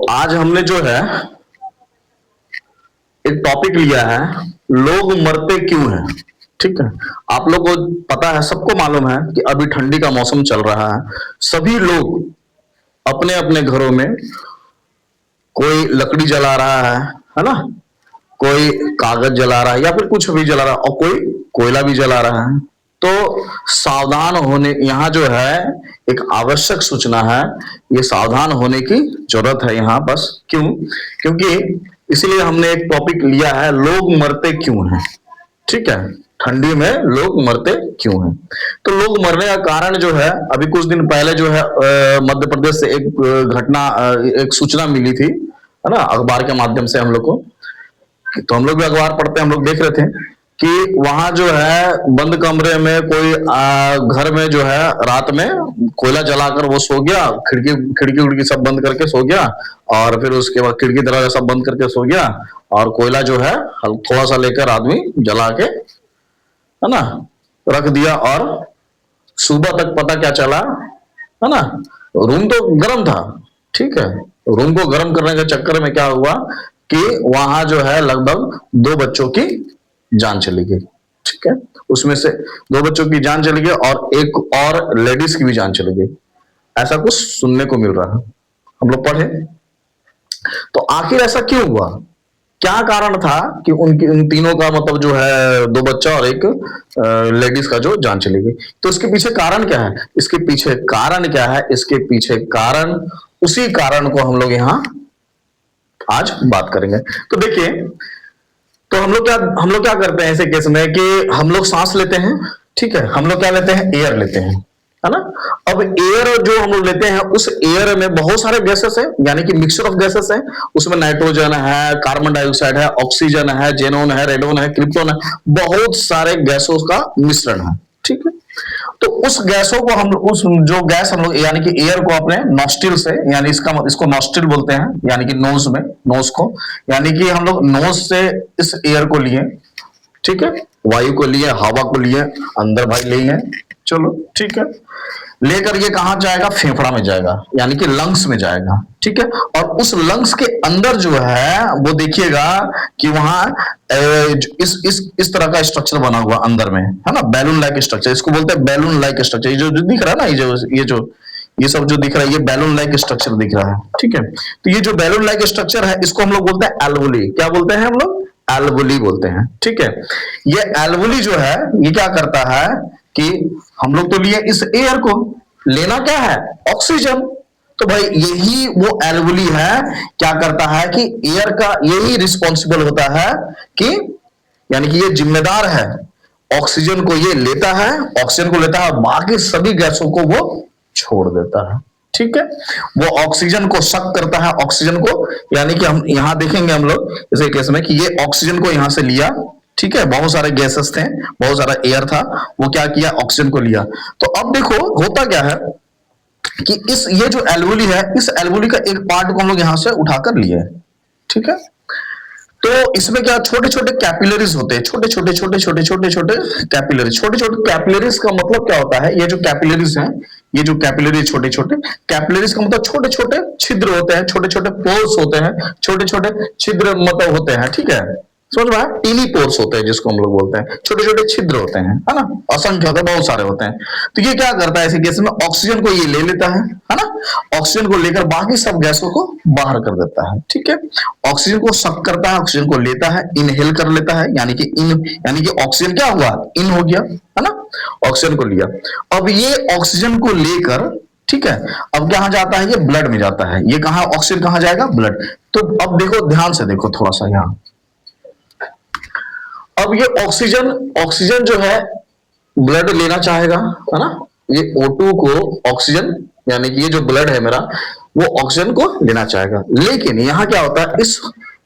आज हमने जो है एक टॉपिक लिया है, लोग मरते क्यों हैं। ठीक है। आप लोग को पता है, सबको मालूम है कि अभी ठंडी का मौसम चल रहा है। सभी लोग अपने अपने घरों में कोई लकड़ी जला रहा है ना, कोई कागज जला रहा है या फिर कुछ भी जला रहा है, और कोई कोयला भी जला रहा है। तो सावधान होने, यहाँ जो है एक आवश्यक सूचना है, ये सावधान होने की जरूरत है यहाँ बस। क्यों? क्योंकि इसलिए हमने एक टॉपिक लिया है, लोग मरते क्यों हैं। ठीक है। ठंडी में लोग मरते क्यों हैं। तो लोग मरने का कारण जो है, अभी कुछ दिन पहले जो है मध्य प्रदेश से एक घटना, एक सूचना मिली थी, है ना, अखबार के माध्यम से हम लोग को। तो हम लोग भी अखबार पढ़ते हैं, हम लोग देख रहे थे कि वहां जो है बंद कमरे में कोई घर में जो है रात में कोयला जलाकर वो सो गया, खिड़की खिड़की उड़की सब बंद करके सो गया, और फिर उसके बाद खिड़की दरवाजा सब बंद करके सो गया, और कोयला जो है थोड़ा सा लेकर आदमी जला के, है ना, रख दिया। और सुबह तक पता क्या चला, है ना, रूम तो गर्म था। ठीक है। रूम को गर्म करने के चक्कर में क्या हुआ कि वहां जो है लगभग 2 बच्चों की जान चली गई। ठीक है। उसमें से 2 बच्चों की जान चली गई और एक और लेडीज की भी जान चली गई। ऐसा कुछ सुनने को मिल रहा है, हम लोग पढ़े। तो आखिर ऐसा क्यों हुआ, क्या कारण था कि उन तीनों का मतलब जो है 2 बच्चा और एक लेडीज का जो जान चली गई। तो इसके पीछे कारण क्या है, इसके पीछे कारण क्या है, इसके पीछे कारण, उसी कारण को हम लोग यहाँ आज बात करेंगे। तो देखिए, तो हम लोग क्या करते हैं ऐसे केस में कि हम लोग सांस लेते हैं। ठीक है। हम लोग क्या लेते हैं, एयर लेते हैं, है ना। अब एयर जो हम लोग लेते हैं, उस एयर में बहुत सारे गैसेस है, यानी कि मिक्सचर ऑफ गैसेस है। उसमें नाइट्रोजन है, कार्बन डाइऑक्साइड है, ऑक्सीजन है, जेनोन है, रेडोन है, क्रिप्टोन है, बहुत सारे गैसों का मिश्रण है। ठीक है। तो उस गैसों को हम, उस जो गैस हम लोग यानी कि एयर को अपने नॉस्ट्रिल से, यानी इसको नॉस्ट्रिल बोलते हैं, यानी कि नोज में, नोज को, यानी कि हम लोग नोज से इस एयर को लिए, ठीक है, वायु को लिए, हवा को लिए, अंदर भाई ले हैं, चलो ठीक है, लेकर ये कहां जाएगा, फेफड़ा में जाएगा, यानी कि लंग्स में जाएगा। ठीक है। और उस लंग्स के अंदर जो है वो देखिएगा कि वहां इस तरह का स्ट्रक्चर बना हुआ अंदर में, है ना, बैलून लाइक स्ट्रक्चर, इसको बोलते हैं बैलून लाइक स्ट्रक्चर। ये जो दिख रहा है ना, ये सब जो दिख रहा है, ये बैलून लाइक स्ट्रक्चर दिख रहा है। ठीक है। तो ये जो बैलून लाइक स्ट्रक्चर है, इसको हम लोग बोलते हैं एल्वुली। क्या बोलते हैं हम लोग, एल्वुली बोलते हैं। ठीक है। ये एल्वुली जो है, ये क्या करता है कि हम लोग तो लिए इस एयर को, लेना क्या है, ऑक्सीजन। तो भाई यही वो एल्वुली है, क्या करता है कि एयर का यही रिस्पॉन्सिबल होता है कि, यानी कि ये जिम्मेदार है, ऑक्सीजन को ये लेता है, ऑक्सीजन को लेता है, बाकी सभी गैसों को वो छोड़ देता है। ठीक है। वो ऑक्सीजन को सक करता है, ऑक्सीजन को, यानी कि हम यहां देखेंगे हम लोग इस केस में कि ये ऑक्सीजन को यहां से लिया। ठीक है। बहुत सारे गैसेस थे, बहुत सारा एयर था, वो क्या किया, ऑक्सीजन को लिया। तो अब देखो होता क्या है कि ये जो एल्वुली है, इस एल्वुली का एक पार्ट को हम लोग यहां से उठाकर लिए। ठीक है। तो इसमें क्या, छोटे छोटे कैपिलरीज होते हैं, छोटे छोटे कैपिलरीज। छोटे छोटे कैपिलरीज का मतलब क्या होता है, ये जो कैपिलरीज हैं, ये जो कैपिलरी छोटे छोटे कैपिलरीज का मतलब छोटे छोटे छिद्र होते हैं, छोटे छोटे पोर्स होते हैं, छोटे छोटे छिद्र मतलब होते हैं। ठीक है। समझ में आया, टीनी पोर्स होते हैं जिसको हम लोग बोलते हैं, छोटे छोटे छिद्र होते हैं, है ना, असंख्य होते हैं, बहुत सारे होते हैं। तो ये क्या करता है ऐसे केस में, ऑक्सीजन को ये ले लेता है ना, ऑक्सीजन को लेकर बाकी सब गैसों को बाहर कर देता है। ठीक है। ऑक्सीजन को सक करता है, ऑक्सीजन को लेता है, इनहेल कर लेता है, यानी कि ऑक्सीजन क्या हुआ, इन हो गया, है ना, ऑक्सीजन को लिया। अब ये ऑक्सीजन को लेकर, ठीक है, अब कहां जाता है, ये ब्लड में जाता है। ये कहां, ऑक्सीजन कहां जाएगा, ब्लड। तो अब देखो, ध्यान से देखो थोड़ा सा यहां, अब ये ऑक्सीजन जो है ब्लड लेना चाहेगा, है ना, ये O2 को ऑक्सीजन, यानी कि ये जो ब्लड है मेरा, वो ऑक्सीजन को लेना चाहेगा। लेकिन यहां क्या होता है, इस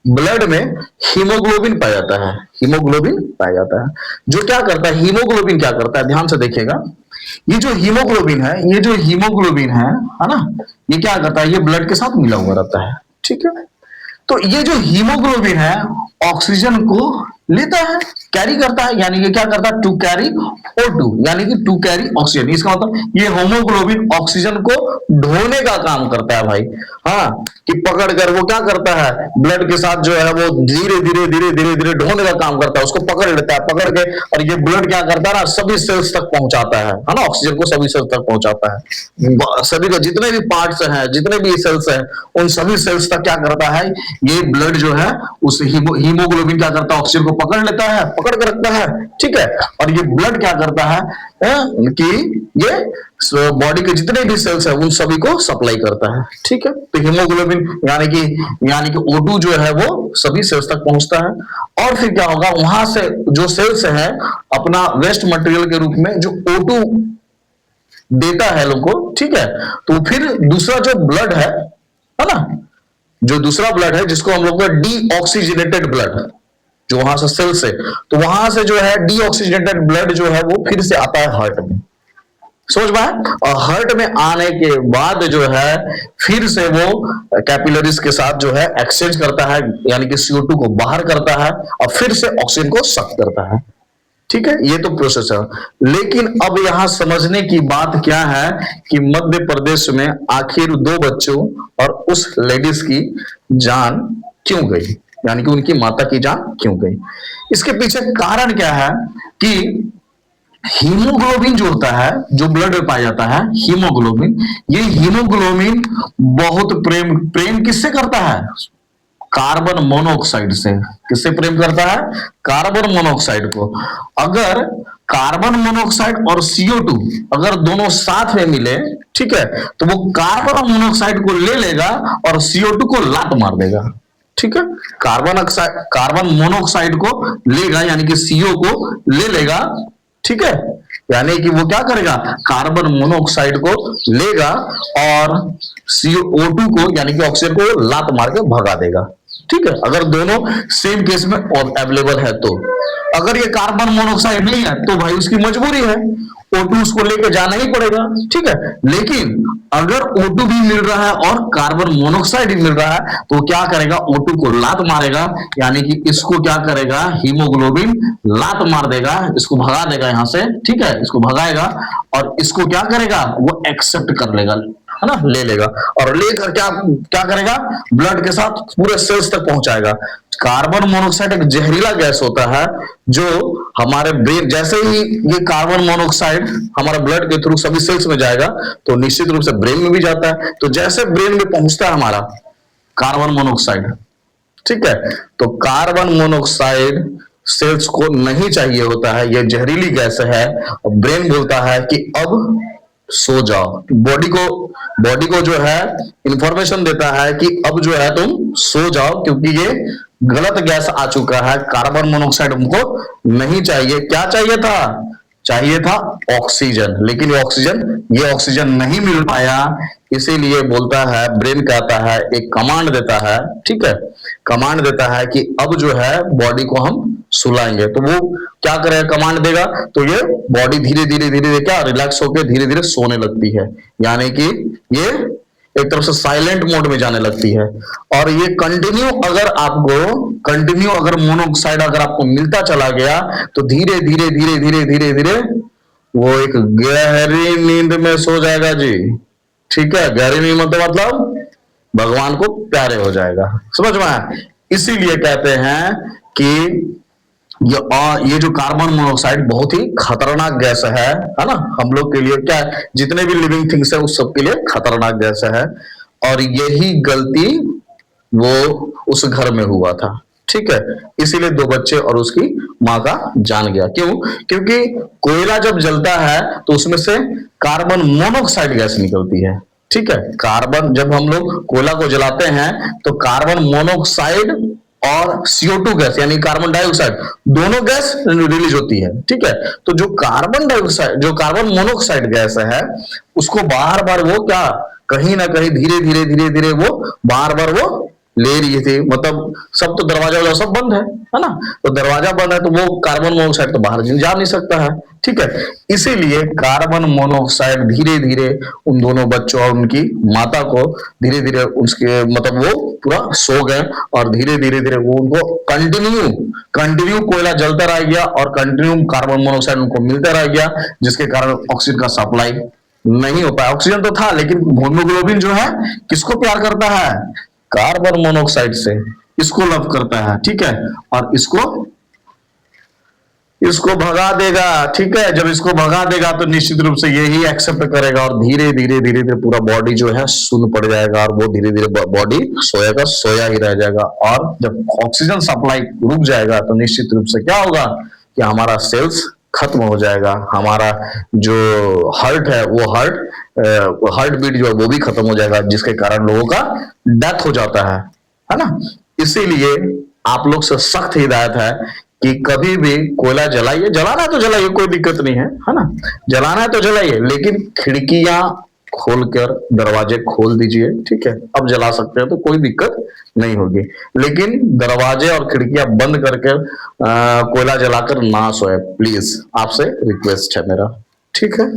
ब्लड में हीमोग्लोबिन पाया जाता है, हीमोग्लोबिन पाया जाता है, जो क्या करता है, हीमोग्लोबिन क्या करता है, ध्यान से देखिएगा, ये जो हीमोग्लोबिन है, है ना, ये क्या करता है, ये ब्लड के साथ मिला हुआ रहता है। ठीक है। तो ये जो हीमोग्लोबिन है, ऑक्सीजन को लेता है, कैरी करता है, यानी कि क्या करता है, टू कैरी O2, यानी कि टू कैरी ऑक्सीजन। इसका मतलब ये होमोग्लोबिन ऑक्सीजन को ढोने का काम करता है भाई। हाँ, कि पकड़ कर वो क्या करता है, ब्लड के साथ जो है वो धीरे धीरे धीरे धीरे धीरे ढोने का काम करता है, उसको पकड़ लेता है, पकड़ के, और ये ब्लड क्या करता है ना, सभी सेल्स तक पहुंचाता है ना, ऑक्सीजन को सभी सेल्स तक पहुंचाता है। सभी का जितने भी पार्ट्स हैं, जितने भी सेल्स हैं, उन सभी सेल्स तक क्या करता है, ये ब्लड जो है उस हीमोग्लोबिन क्या करता है, ऑक्सीजन को पकड़ लेता है, पकड़ के रखता है, ठीक है। और ये ब्लड क्या करता है, कि ये बॉडी के जितने भी सेल्स है उन सभी को सप्लाई करता है, ठीक है। तो हीमोग्लोबिन यानी कि O2 जो है वो सभी सेल्स तक पहुंचता है, और फिर क्या होगा, वहां से जो सेल्स है अपना वेस्ट मटेरियल के रूप में जो O2 देता है लोग को, ठीक है। तो फिर दूसरा जो ब्लड है ना, जो दूसरा ब्लड है जिसको हम लोग डीऑक्सीजनेटेड ब्लड, जो वहां से सेल से, तो वहां से जो है डीऑक्सीजनेटेड ब्लड जो है वो फिर से आता है हार्ट में, समझ पाए। और हार्ट में आने के बाद जो है फिर से वो कैपिलरीज के साथ जो है एक्सचेंज करता है, यानी कि CO2 को बाहर करता है और फिर से ऑक्सीजन को सक करता है, ठीक है। ये तो प्रोसेस है। लेकिन अब यहां समझने की बात क्या है कि मध्य प्रदेश में आखिर 2 बच्चों और उस लेडीज की जान क्यों गई, यानी कि उनकी माता की जान क्यों गई। इसके पीछे कारण क्या है कि हीमोग्लोबिन जो होता है, जो ब्लड में पाया जाता है हीमोग्लोबिन, ये हीमोग्लोबिन बहुत प्रेम प्रेम किससे करता है, कार्बन मोनोऑक्साइड से। किससे प्रेम करता है, कार्बन मोनोऑक्साइड को। अगर कार्बन मोनोऑक्साइड और CO2 अगर दोनों साथ में मिले, ठीक है, तो वो कार्बन मोनोऑक्साइड को ले लेगा और CO2 को लात मार देगा, ठीक है। कार्बन मोनोऑक्साइड को लेगा, यानी कि CO को ले लेगा, ठीक है, यानी कि वो क्या करेगा, कार्बन मोनोऑक्साइड को लेगा और CO2 को, यानी कि ऑक्सीजन को लात मार के भगा देगा, ठीक है। अगर दोनों सेम केस में अवेलेबल है तो। अगर ये कार्बन मोनोऑक्साइड नहीं है तो भाई उसकी मजबूरी है, O2 उसको लेके जाना ही पड़ेगा, ठीक है। लेकिन अगर O2 भी मिल रहा है और कार्बन मोनोऑक्साइड भी मिल रहा है तो क्या करेगा, O2 को लात मारेगा, यानी कि इसको क्या करेगा, हीमोग्लोबिन लात मार देगा, इसको भगा देगा यहां से, ठीक है, इसको भगाएगा और इसको क्या करेगा, वो एक्सेप्ट कर लेगा, है ना, ले लेगा और लेकर क्या क्या करेगा, ब्लड के साथ पूरे सेल्स तक पहुंचाएगा। कार्बन मोनोऑक्साइड एक जहरीला गैस होता है जो हमारे ब्रेन, जैसे ही ये कार्बन मोनोऑक्साइड हमारे ब्लड के थ्रू सभी सेल्स में जाएगा तो निश्चित रूप से ब्रेन में भी जाता है। तो जैसे ब्रेन में पहुंचता है हमारा कार्बन मोनोऑक्साइड, ठीक है, तो कार्बन मोनोऑक्साइड सेल्स को नहीं चाहिए होता है, ये जहरीली गैस है, और ब्रेन बोलता है कि अब सो जाओ। बॉडी को जो है इंफॉर्मेशन देता है कि अब जो है तुम सो जाओ, क्योंकि ये गलत गैस आ चुका है, कार्बन मोनोऑक्साइड हमको नहीं चाहिए। क्या चाहिए था, चाहिए था ऑक्सीजन, लेकिन ये ऑक्सीजन नहीं मिल पाया, इसीलिए बोलता है, ब्रेन कहता है, एक कमांड देता है, ठीक है, कमांड देता है कि अब जो है बॉडी को हम सुलाएंगे। तो वो क्या करेगा, कमांड देगा, तो ये बॉडी धीरे धीरे धीरे धीरे क्या रिलैक्स होकर धीरे धीरे सोने लगती है, यानी कि ये एक तरफ से साइलेंट मोड में जाने लगती है। और ये कंटिन्यू अगर मोनोऑक्साइड अगर आपको मिलता चला गया तो धीरे धीरे धीरे धीरे धीरे धीरे वो एक गहरी नींद में सो जाएगा जी, ठीक है। गहरी नींद मतलब भगवान को प्यारे हो जाएगा, समझ में आया। इसीलिए कहते हैं कि ये जो कार्बन मोनोऑक्साइड बहुत ही खतरनाक गैस है ना, हम लोग के लिए, क्या जितने भी लिविंग थिंग्स है उस सब के लिए खतरनाक गैस है। और यही गलती वो उस घर में हुआ था, ठीक है, इसीलिए 2 बच्चे और उसकी मां का जान गया। क्यों, क्योंकि कोयला जब जलता है तो उसमें से कार्बन मोनोऑक्साइड गैस निकलती है, ठीक है। कार्बन, जब हम लोग कोयला को जलाते हैं तो कार्बन मोनोऑक्साइड और CO2 गैस यानी कार्बन डाइऑक्साइड दोनों गैस रिलीज होती है, ठीक है। तो जो कार्बन मोनोऑक्साइड गैस है उसको बार बार वो क्या, कहीं ना कहीं धीरे धीरे धीरे धीरे वो बार बार वो ले रही थी, मतलब सब तो दरवाजा वरवाजा सब बंद है ना, तो दरवाजा बंद है तो वो कार्बन मोनोऑक्साइड तो बाहर जा नहीं सकता है, ठीक है। इसीलिए कार्बन मोनोऑक्साइड धीरे धीरे उन दोनों बच्चों और उनकी माता को धीरे धीरे उसके मतलब वो पूरा सो गए, और धीरे धीरे धीरे वो उनको कंटिन्यू कंटिन्यू कोयला जलता रह गया और कंटिन्यू कार्बन मोनोऑक्साइड उनको मिलता रह गया, जिसके कारण ऑक्सीजन का सप्लाई नहीं हो पाया। ऑक्सीजन तो था लेकिन हीमोग्लोबिन जो है किसको प्यार करता है, कार्बन मोनोऑक्साइड से, इसको लव करता है, ठीक है। और इसको इसको भगा देगा, ठीक है। जब इसको भगा देगा तो निश्चित रूप से यही एक्सेप्ट करेगा और धीरे धीरे धीरे धीरे पूरा बॉडी जो है सुन्न पड़ जाएगा और वो धीरे धीरे बॉडी सोएगा, सोया ही रह जाएगा। और जब ऑक्सीजन सप्लाई रुक जाएगा तो निश्चित रूप से क्या होगा कि हमारा सेल्स खत्म हो जाएगा, हमारा जो हार्ट है वो हार्ट बीट जो है वो भी खत्म हो जाएगा, जिसके कारण लोगों का डेथ हो जाता है ना। इसीलिए आप लोग से सख्त हिदायत है कि कभी भी कोयला जलाइए, जलाना है तो जलाइए, कोई दिक्कत नहीं है ना, जलाना है तो जलाइए, लेकिन खिड़कियां खोलकर दरवाजे खोल दीजिए, ठीक है। अब जला सकते हैं तो कोई दिक्कत नहीं होगी, लेकिन दरवाजे और खिड़कियां बंद करके कोयला जलाकर ना सोए, प्लीज, आपसे रिक्वेस्ट है मेरा, ठीक है।